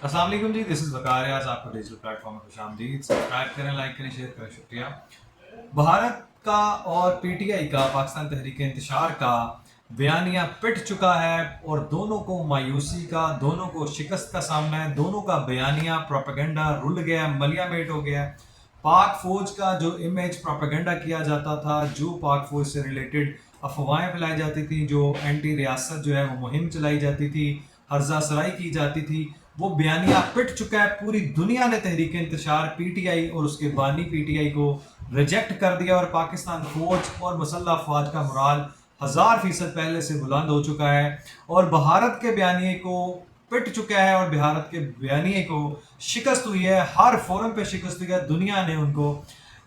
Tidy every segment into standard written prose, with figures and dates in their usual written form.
अस्सलाम वालेकुम जी, this is वकार रियाज। आपको डिजिटल प्लेटफॉर्म में खुशामदीद। सब्सक्राइब करें, लाइक करें, शेयर करें, शुक्रिया। भारत का और पीटीआई का, पाकिस्तान तहरीक इंतशार का बयानिया पिट चुका है और दोनों को मायूसी का, दोनों को शिकस्त का सामना है। दोनों का बयानिया प्रोपेगेंडा रुल गया, मलिया मेट हो गया। पाक फौज का जो इमेज प्रोपेगेंडा किया जाता था, जो पाक फौज से रिलेटेड अफवाहें फैलाई जाती थी, जो एंटी रियासत जो है वो मुहिम चलाई जाती थी, हर्जा सराई की जाती थी, वो बयानिया पिट चुका है। पूरी दुनिया ने तहरीक इंतशार, पीटीआई और उसके बानी पीटीआई को रिजेक्ट कर दिया और पाकिस्तान फौज और मुसल्लह अफवाज का मुराल 1000% पहले से बुलंद हो चुका है और भारत के बयानिए को पिट चुका है और भारत के बयानिए को शिकस्त हुई है। हर फोरम पे शिकस्त हुई है। दुनिया ने उनको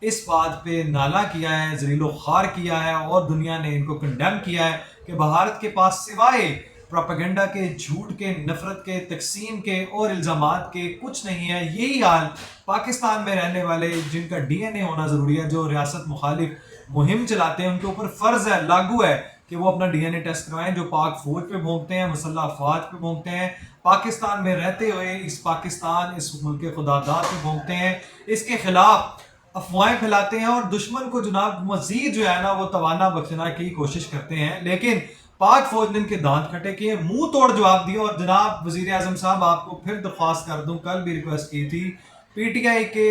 इस बात पे नाला किया है, जलीलो खार किया है और दुनिया ने इनको कंडेम किया है कि भारत के पास सिवाय प्रोपेगेंडा के, झूठ के, नफरत के, तकसीम के और इल्ज़ामात के कुछ नहीं है। यही हाल पाकिस्तान में रहने वाले जिनका डीएनए होना ज़रूरी है, जो रियासत मुखालिफ मुहिम चलाते हैं, उनके ऊपर फ़र्ज़ है, लागू है कि वो अपना डीएनए टेस्ट करवाएं। जो पाक फौज पे भोंकते हैं, मुसल्लह अफवाज पे भोंकते हैं, पाकिस्तान में रहते हुए इस पाकिस्तान, इस मुल्क के खुदादाद पे भोंकते हैं, इसके खिलाफ अफवाहें फैलाते हैं और दुश्मन को जनाब मजीद जो है ना वो तवाना बख्शना की कोशिश करते हैं। लेकिन पाक फौज ने इनके दांत खटे किए, मुंह तोड़ जवाब दिया। और जनाब वजीर आजम साहब, आपको फिर दरख्वास्त कर दूं, कल भी रिक्वेस्ट की थी, पीटीआई के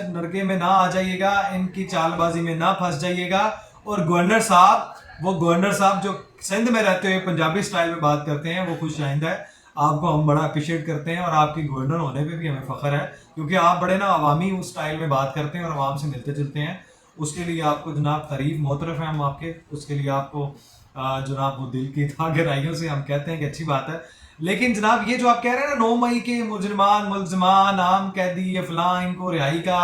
नरके में ना आ जाइएगा, इनकी चालबाजी में ना फंस जाइएगा। और गवर्नर साहब, वो गवर्नर साहब जो सिंध में रहते हुए पंजाबी स्टाइल में बात करते हैं, वो खुश आइंदा है। आपको हम बड़ा अप्रिशिएट करते हैं और आपकी गवर्नर होने पे भी हमें फ़ख्र है, क्योंकि आप बड़े ना अवामी उस स्टाइल में बात करते हैं और आवाम से मिलते जुलते हैं। उसके लिए आपको जनाब तारीफ मोतरफ है हम आपके, उसके लिए आपको जनाब वो दिल की गहराइयों से हम कहते हैं कि अच्छी बात है। लेकिन जनाब ये जो आप कह रहे हैं ना, 9 मई के मुजरिमान, मुलजमान, आम कैदी, ये फलां, इनको रिहाई का,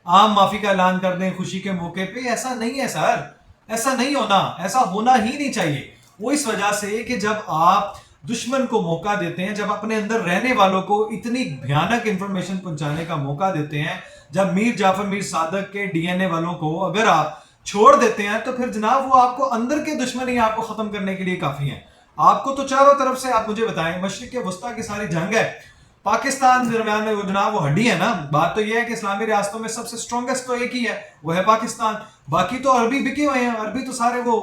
आम माफी का ऐलान कर दें खुशी के मौके पे, ऐसा नहीं है सर, ऐसा नहीं होना, ऐसा होना ही नहीं चाहिए। वो इस वजह से कि जब आप दुश्मन को मौका देते हैं, जब अपने अंदर रहने वालों को इतनी भयानक इंफॉर्मेशन पहुंचाने का मौका देते हैं, जब मीर जाफर मीर सादक के डीएनए वालों को अगर आप छोड़ देते हैं, तो फिर जनाब वो आपको अंदर के दुश्मन ही आपको खत्म करने के लिए काफी हैं। आपको तो चारों तरफ से, आप मुझे बताएं, मशरिक वस्ता की सारी जंग है, पाकिस्तान दरमियान में वो जनाब वो हड्डी है ना। बात तो ये है कि इस्लामी रियासतों में सबसे स्ट्रॉन्गेस्ट तो एक ही है, वो है पाकिस्तान। बाकी तो अरबी बिके हुए हैं, अरबी तो सारे वो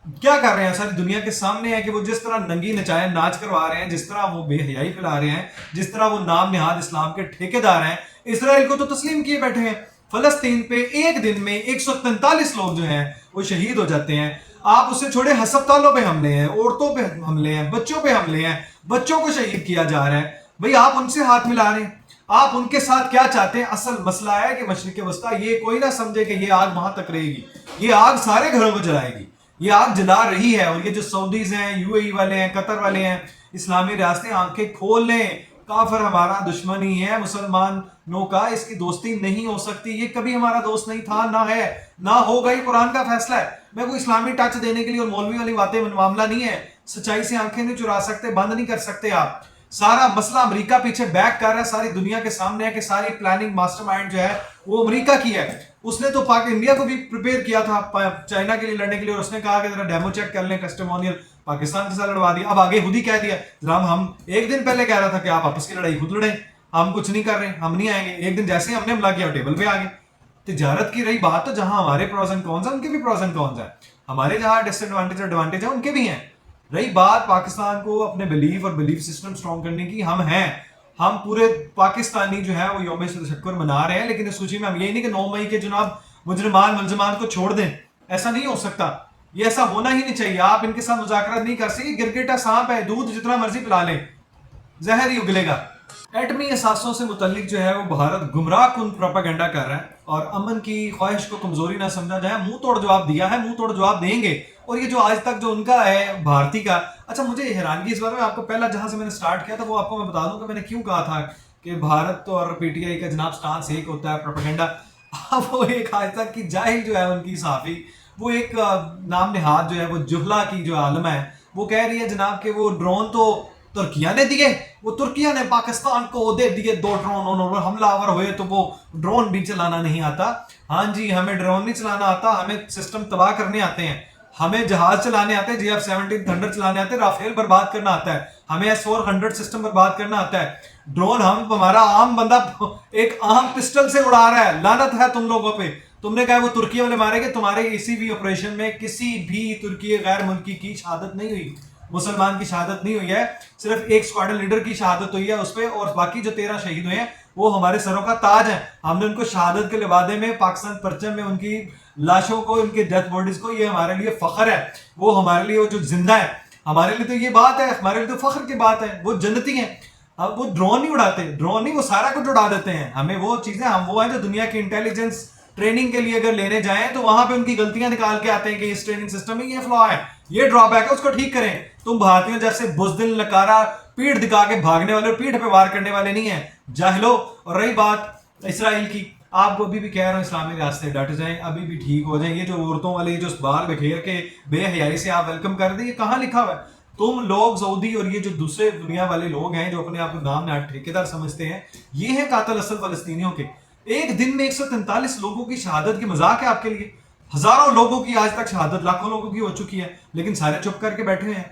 क्या कर रहे हैं, सारी दुनिया के सामने है कि वो जिस तरह नंगी नचाए नाच करवा रहे हैं, जिस तरह वो बेहयाई फैला रहे हैं, जिस तरह वो नाम निहाद इस्लाम के ठेकेदार हैं, इसराइल को तो तस्लीम किए बैठे हैं। फलस्तीन पे एक दिन में 143 लोग जो हैं वो शहीद हो जाते हैं। आप उससे छोड़े, हस्पतालों पे हमले हैं, औरतों पे हमले हैं, बच्चों पे हमले हैं, बच्चों को शहीद किया जा रहा है। भाई आप उनसे हाथ मिला रहे हैं, आप उनके साथ क्या चाहते हैं? असल मसला है कि मशरिक वस्ता, ये कोई ना समझे कि ये आग वहां तक रहेगी, ये आग सारे घरों को जलाएगी, ये आग जला रही है। और ये जो सऊदीज हैं, यूएई वाले हैं, कतर वाले हैं, इस्लामी रियासतें, आंखें खोल लें, काफिर हमारा दुश्मन ही है, मुसलमानों का इसकी दोस्ती नहीं हो सकती। ये कभी हमारा दोस्त नहीं था, ना है, ना होगा। ही कुरान का फैसला है। मैं कोई इस्लामी टच देने के लिए और मौलवी वाली बातें मामला नहीं है। सच्चाई से आंखें नहीं चुरा सकते, बंद नहीं कर सकते आप। सारा मसला अमेरिका पीछे बैक कर रहा है, सारी दुनिया के सामने है कि सारी प्लानिंग मास्टरमाइंड जो है वो अमेरिका की है। उसने तो पाक इंडिया को भी प्रिपेयर किया था चाइना के लिए लड़ने के लिए, और उसने कहा कि जरा डेमो चेक कर लें, कस्टमोनियल, पाकिस्तान के साथ लड़वा दिया। अब आगे खुद ही कह दिया, जरा हम एक दिन पहले कह रहा था कि आप आपस की लड़ाई खुद लड़ें, हम कुछ नहीं कर रहे, हम नहीं आएंगे। एक दिन जैसे ही हमने हमला किया, टेबल पे आ गए। तिजारत की रही बात, तो जहां हमारे प्रोज एंड कॉन्स है, उनके भी प्रोज एंड कॉन्स है, हमारे जहां डिसएडवांटेज एडवांटेज है, उनके भी हैं। रही बात पाकिस्तान को अपने बिलीफ और बिलीफ सिस्टम स्ट्रॉन्ग करने की, हम हैं, हम पूरे पाकिस्तानी जो है वो यौम तशक्कुर मना रहे हैं। लेकिन इस सूची में हम यही नहीं कि 9 मई के जनाब मुजरिमान मुलजमान को छोड़ दें, ऐसा नहीं हो सकता, ये ऐसा होना ही नहीं चाहिए। आप इनके साथ मुज़ाकरात नहीं कर सकते। गिरगिटा सांप है, दूध जितना मर्जी पिला लें, जहर ही उगलेगा। एटमी असासों से मुतल्लिक जो है वो भारत गुमराह कुन प्रोपेगेंडा कर रहा है और अमन की ख्वाहिश को कमजोरी ना समझा जाए। मुंह तोड़ जवाब दिया है, मुंह तोड़ जवाब देंगे। और ये जो आज तक जो उनका है भारतीय का, अच्छा मुझे हैरानगी इस बार में, आपको पहला जहां से मैंने स्टार्ट किया था वो आपको मैं बता दूं कि मैंने क्यों कहा था कि भारत और पीटीआई का जनाब स्टांस एक होता है, प्रोपेगेंडा। वो एक आज तक की जाहिल जो है उनकी साफी, वो एक नाम निहाद जो है वो जुहला की जो आलम है, वो कह रही है जनाब कि वो ड्रोन तो तुर्किया ने दिए, वो तुर्किया ने पाकिस्तान को दे दिए 2 ड्रोन, और हमलावर हुए तो वो ड्रोन भी चलाना नहीं आता। हाँ जी, हमें ड्रोन नहीं चलाना आता, हमें सिस्टम तबाह करने आते हैं, हमें जहाज चलाने आते हैं, JF-17 थंडर चलाने आते हैं, राफेल बर्बाद करना आता है, हमें S-400 सिस्टम बर्बाद करना आता है। ड्रोन हम हमारा आम बंदा एक आम पिस्टल से उड़ा रहा है, लानत है तुम लोगों पे। तुमने कहा वो तुर्की वाले मारेंगे, तुम्हारे किसी भी ऑपरेशन में किसी भी तुर्की गैर मुल्की की शहादत नहीं हुई, मुसलमान की शहादत नहीं हुई है, सिर्फ एक स्क्वाड्रन लीडर की शहादत हुई है उस पर, और बाकी जो 13 शहीद हुए हैं वो हमारे सरों का ताज है। हमने उनको शहादत के लिबादे में पाकिस्तान परचम में उनकी लाशों को, उनके डेथ बॉडीज को, ये हमारे लिए फख्र है। वो हमारे लिए वो जो जिंदा है, हमारे लिए तो ये बात है, हमारे लिए तो फख्र की बात है। वो जन्नती हैं। अब वो ड्रोन नहीं उड़ाते, ड्रोन नहीं, वो सारा कुछ उड़ा देते हैं। हमें वो चीजें, हम वो हैं जो दुनिया की इंटेलिजेंस ट्रेनिंग के लिए अगर लेने जाएं तो वहां पे उनकी गलतियां निकाल के आते हैं कि इस ट्रेनिंग सिस्टम में ये फ्लॉ है, ये ड्रॉबैक है, उसको ठीक करें। तुम भारतीयों जैसे बुज़दिल नकारा पीठ दिखा के भागने वाले, पीठ पे वार करने वाले नहीं है, जाहिलो। और रही बात इसराइल की, आपको अभी भी कह रहा हूँ इस्लामी रास्ते डट जाएं, अभी भी ठीक हो जाएं। ये जो औरतों वाले जो बाल बखेर के बेहयाई से आप वेलकम कर दें, ये कहाँ लिखा हुआ है? तुम लोग सऊदी और ये जो दूसरे दुनिया वाले लोग हैं जो अपने आप को नाम ना ठेकेदार समझते हैं, ये हैं कातिल असल फलस्तीनियों के। एक दिन में 143 लोगों की शहादत की मजाक है आपके लिए? हजारों लोगों की आज तक शहादत, लाखों लोगों की हो चुकी है, लेकिन सारे चुप करके बैठे हैं।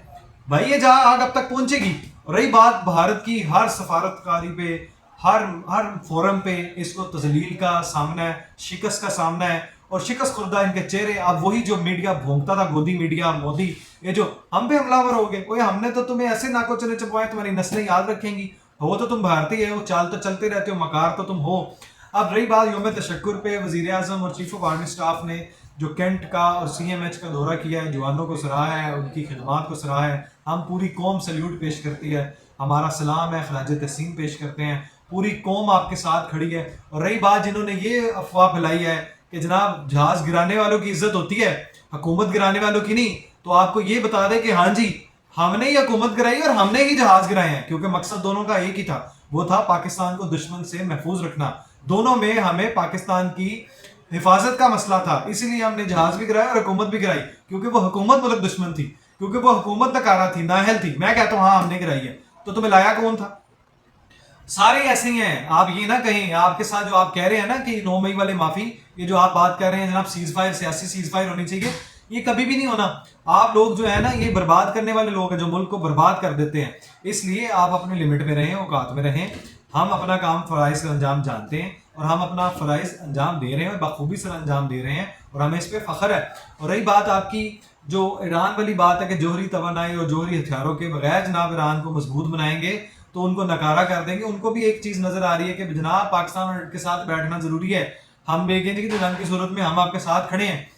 भाई ये जा आग अब तक पहुंचेगी। और रही बात भारत की, हर सफारतकारी पे, हर हर फोरम पे इसको तजलील का सामना है, शिकस्त का सामना है, और शिकस्त खुर्दा इनके चेहरे। अब वही जो मीडिया भोंकता था, गोदी मीडिया, मोदी, ये जो हम पे हमलावर हो गए, कोई हमने तो तुम्हें ऐसे नाको चने चपवाए तुम्हारी नस्लें याद रखेंगी। हो तो तुम भारतीय हो, चाल तो चलते रहते हो, मकार तो तुम हो। अब रही बात यौम तशक्कुर पे, वजीर आजम और चीफ ऑफ आर्मी स्टाफ ने जो कैंट का और CMH का दौरा किया है, जवानों को सराहा है, उनकी खिदमात को सराहा है। हम पूरी कौम सल्यूट पेश करती है, हमारा सलाम है, खराज तहसीन पेश करते हैं। पूरी कौम आपके साथ खड़ी है। और रही बात जिन्होंने ये अफवाह फैलाई है कि जनाब जहाज गिराने वालों की इज्जत होती है, हुकूमत गिराने वालों की नहीं, तो आपको ये बता दें कि हाँ जी, हमने ही हुकूमत गिराई और हमने ही जहाज गिराए हैं, क्योंकि मकसद दोनों का एक ही था, वो था पाकिस्तान को दुश्मन से महफूज रखना। दोनों में हमें पाकिस्तान की हिफाजत का मसला था, इसीलिए हमने जहाज भी गिराया और हुकूमत भी गिराई, क्योंकि वो हुकूमत मुल्क दुश्मन थी, क्योंकि वो हुकूमत नकारा थी, नाअहल थी। मैं कहता हूँ हाँ हमने गिराई है, तो तुम्हें लाया कौन था? सारे ऐसे ही हैं। आप ये ना कहें, आपके साथ जो आप कह रहे हैं ना कि 9 मई वाले माफी, ये जो आप बात कर रहे हैं जनाब सीज फायर, सियासी सीज फायर होनी चाहिए, ये कभी भी नहीं होना। आप लोग जो है ना, ये बर्बाद करने वाले लोग हैं जो मुल्क को बर्बाद कर देते हैं। इसलिए आप अपने लिमिट में रहें, औकात में रहें। हम अपना काम फराइज का अंजाम जानते हैं, और हम अपना फराइज अंजाम दे रहे हैं, और बखूबी से अंजाम दे रहे हैं, और हमें इस पर फख्र है। और रही बात आपकी जो ईरान वाली बात है कि जोहरी तवानाई और जोहरी हथियारों के बगैर जनाब ईरान को मजबूत बनाएंगे तो उनको नकारा कर देंगे, उनको भी एक चीज़ नज़र आ रही है कि जनाब पाकिस्तान के साथ बैठना ज़रूरी है। हम बेगेंगे कि जंग की सूरत में हम आपके साथ खड़े हैं।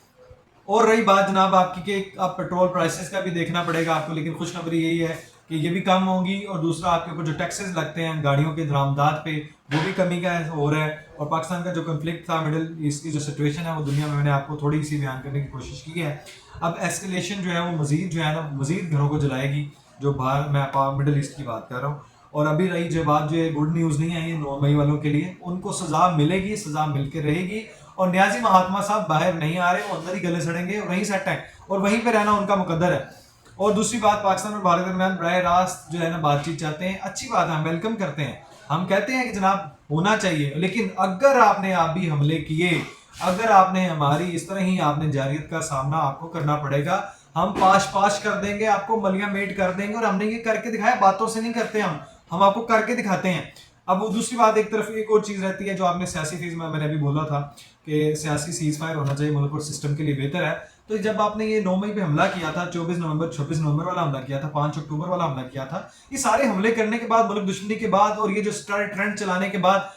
और रही बात जनाब आपकी कि अब पेट्रोल प्राइसेस का भी देखना पड़ेगा आपको, लेकिन खुशखबरी यही है कि ये भी कम होंगी, और दूसरा आपके ऊपर जो टैक्सेस लगते हैं गाड़ियों के दरामदात पे, वो भी कमी का हो रहा है। और पाकिस्तान का जो कन्फ्लिक्ट था, मिडिल ईस्ट की जो सिचुएशन है वो दुनिया में, मैंने आपको थोड़ी सी बयान करने की कोशिश की है। अब एस्केलेशन जो है वो मजीद जो है ना, मजीद घरों को जलाएगी, जो बाहर मैं मिडिल ईस्ट की बात कर रहा हूँ। और अभी रही जो बात, जो गुड न्यूज़ नहीं आई है 9 मई वालों के लिए, उनको सजा मिलेगी, सजा मिलकर रहेगी। और न्याजी महात्मा साहब बाहर नहीं आ रहे, वो अंदर ही गले सड़ेंगे, वहीं सेट है, और वहीं पे रहना उनका मुकद्दर है। और दूसरी बात, पाकिस्तान और भारत के दरमियान बराह रास्त जो है ना बातचीत चाहते हैं, अच्छी बात है, हम वेलकम करते हैं। हम कहते हैं कि जनाब होना चाहिए, लेकिन अगर आपने आप भी हमले किए, अगर आपने हमारी इस तरह ही आपने जारियत का सामना आपको करना पड़ेगा। हम पाश पाश कर देंगे, आपको मलिया मेट कर देंगे, और हमने ये करके दिखाया, बातों से नहीं करते हम आपको करके दिखाते हैं। अब वो दूसरी बात, एक तरफ एक और चीज़ रहती है जो आपने सियासी फीस में, मैंने अभी बोला था कि सियासी सीज फायर होना चाहिए, मुल्क और सिस्टम के लिए बेहतर है। तो जब आपने ये 9 मई पे हमला किया था, 24 नवंबर 26 नवंबर वाला हमला किया था, 5 अक्टूबर वाला हमला किया था, ये सारे हमले करने के बाद, मुल्क दुश्मनी के बाद, और ये जो ट्रेंड चलाने के बाद,